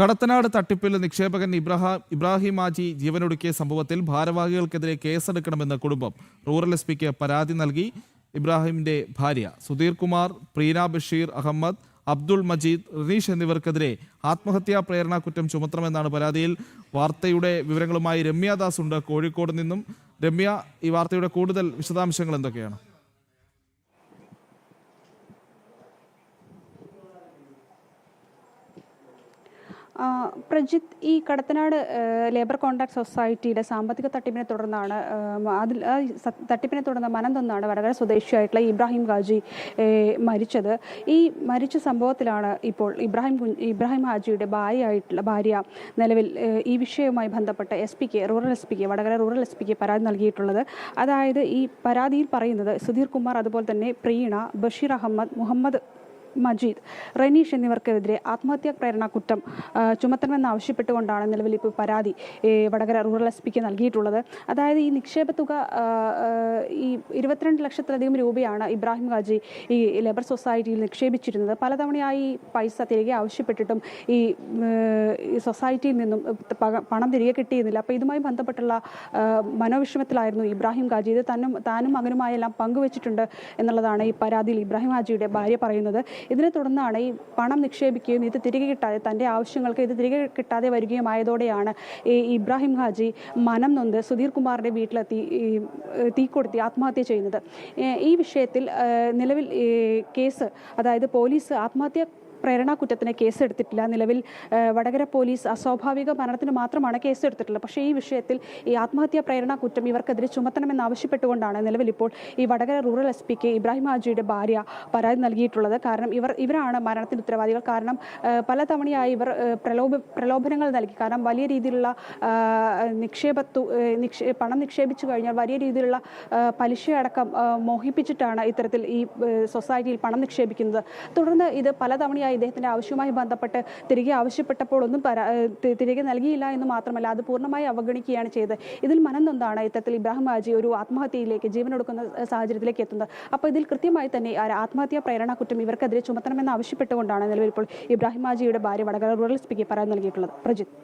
കടത്തനാട് തട്ടിപ്പിൽ നിക്ഷേപകൻ ഇബ്രാഹിം ഹാജി ജീവനൊടുക്കിയ സംഭവത്തിൽ ഭാരവാഹികൾക്കെതിരെ കേസെടുക്കണമെന്ന് കുടുംബം റൂറൽ എസ് പിക്ക് പരാതി നൽകി. ഇബ്രാഹിമിന്റെ ഭാര്യ സുധീർ കുമാർ, പ്രീന ബഷീർ അഹമ്മദ്, അബ്ദുൾ മജീദ്, റിനീഷ് എന്നിവർക്കെതിരെ ആത്മഹത്യാ പ്രേരണ കുറ്റം ചുമത്തണമെന്നാണ് പരാതിയിൽ. വാർത്തയുടെ വിവരങ്ങളുമായി രമ്യാദാസ് ഉണ്ട് കോഴിക്കോട് നിന്നും. രമ്യ, ഈ വാർത്തയുടെ കൂടുതൽ വിശദാംശങ്ങൾ എന്തൊക്കെയാണ്? പ്രജിത്ത്, ഈ കടത്തനാട് ലേബർ കോൺട്രാക്ട് സൊസൈറ്റിയുടെ സാമ്പത്തിക തട്ടിപ്പിനെ തുടർന്നാണ് തട്ടിപ്പിനെ തുടർന്ന് മനംതൊന്നാണ് വടകര സ്വദേശിയായിട്ടുള്ള ഇബ്രാഹിം ഹാജി മരിച്ചത്. ഈ മരിച്ച സംഭവത്തിലാണ് ഇപ്പോൾ ഇബ്രാഹിം ഹാജിയുടെ ഭാര്യ നിലവിൽ ഈ വിഷയവുമായി ബന്ധപ്പെട്ട് വടകര റൂറൽ എസ് പിക്ക് പരാതി നൽകിയിട്ടുള്ളത്. അതായത് ഈ പരാതിയിൽ പറയുന്നത് സുധീർ കുമാർ, അതുപോലെ തന്നെ പ്രീണ, ബഷീർ അഹമ്മദ്, മുഹമ്മദ് മജീദ്, റനീഷ് എന്നിവർക്കെതിരെ ആത്മഹത്യാ പ്രേരണ കുറ്റം ചുമത്തണമെന്നാവശ്യപ്പെട്ടുകൊണ്ടാണ് നിലവിൽ ഇപ്പോൾ പരാതി വടകര റൂറൽ എസ് പിക്ക് നൽകിയിട്ടുള്ളത്. അതായത് ഈ നിക്ഷേപ തുക ഈ 22 ലക്ഷത്തിലധികം രൂപയാണ് ഇബ്രാഹിം ഹാജി ഈ ലേബർ സൊസൈറ്റിയിൽ നിക്ഷേപിച്ചിരുന്നത്. പലതവണയായി പൈസ തിരികെ ആവശ്യപ്പെട്ടിട്ടും ഈ സൊസൈറ്റിയിൽ നിന്നും പണം തിരികെ കിട്ടിയിരുന്നില്ല. അപ്പോൾ ഇതുമായി ബന്ധപ്പെട്ടുള്ള മനോവിഷമത്തിലായിരുന്നു ഇബ്രാഹിം ഹാജി. ഇത് താനും മകനുമായെല്ലാം പങ്കുവച്ചിട്ടുണ്ട് എന്നുള്ളതാണ് ഈ പരാതിയിൽ ഇബ്രാഹിം ഹാജിയുടെ ഭാര്യ പറയുന്നത്. ഇതിനെ തുടർന്നാണ് ഈ പണം നിക്ഷേപിക്കുകയും ഇത് തിരികെ കിട്ടാതെ, തൻ്റെ ആവശ്യങ്ങൾക്ക് ഇത് തിരികെ കിട്ടാതെ വരികയുമായതോടെയാണ് ഈ ഇബ്രാഹിം ഹാജി മനം നൊന്ത് സുധീർ കുമാറിൻ്റെ വീട്ടിലെത്തി തീ കൊളുത്തി ആത്മഹത്യ ചെയ്യുന്നത്. ഈ വിഷയത്തിൽ നിലവിൽ കേസ്, അതായത് പോലീസ് ആത്മഹത്യ പ്രേരണ കുറ്റത്തിന് കേസെടുത്തിട്ടില്ല. നിലവിൽ വടകര പോലീസ് അസ്വാഭാവിക മരണത്തിന് മാത്രമാണ് കേസെടുത്തിട്ടുള്ളത്. പക്ഷേ ഈ വിഷയത്തിൽ ഈ ആത്മഹത്യാ പ്രേരണ കുറ്റം ഇവർക്കെതിരെ ചുമത്തണമെന്നാവശ്യപ്പെട്ടുകൊണ്ടാണ് നിലവിൽ ഇപ്പോൾ ഈ വടകര റൂറൽ എസ് പിക്ക് ഇബ്രാഹിം ഹാജിയുടെ ഭാര്യ പരാതി നൽകിയിട്ടുള്ളത്. കാരണം ഇവരാണ് മരണത്തിന് ഉത്തരവാദികൾ. കാരണം പലതവണയായി ഇവർ പ്രലോഭനങ്ങൾ നൽകി. കാരണം വലിയ രീതിയിലുള്ള പണം നിക്ഷേപിച്ചു കഴിഞ്ഞാൽ വലിയ രീതിയിലുള്ള പലിശയടക്കം മോഹിപ്പിച്ചിട്ടാണ് ഇത്തരത്തിൽ ഈ സൊസൈറ്റിയിൽ പണം നിക്ഷേപിക്കുന്നത്. തുടർന്ന് ഇത് പലതവണയായി ഇദ്ദേഹത്തിൻ്റെ ആവശ്യവുമായി ബന്ധപ്പെട്ട് തിരികെ ആവശ്യപ്പെട്ടപ്പോൾ ഒന്നും തിരികെ നൽകിയില്ല എന്ന് മാത്രമല്ല, അത് പൂർണ്ണമായി അവഗണിക്കുകയാണ് ചെയ്തത്. ഇതിൽ മനം നൊന്താണ് ഇത്തരത്തിൽ ഇബ്രാഹിം ഹാജി ഒരു ആത്മഹത്യയിലേക്ക്, ജീവനൊടുക്കുന്ന സാഹചര്യത്തിലേക്ക് എത്തുന്നത്. അപ്പോൾ ഇതിൽ കൃത്യമായി തന്നെ ആത്മഹത്യാ പ്രേരണ കുറ്റം ഇവർക്കെതിരെ ചുമത്തണമെന്ന് ആവശ്യപ്പെട്ടുകൊണ്ടാണ് നിലവിൽ ഇപ്പോൾ ഇബ്രാഹിം ഹാജിയുടെ ഭാര്യ വടകര റൂറൽ എസ് പിക്ക് പരാതി നൽകിയിട്ടുള്ളത്. പ്രജിത്ത്.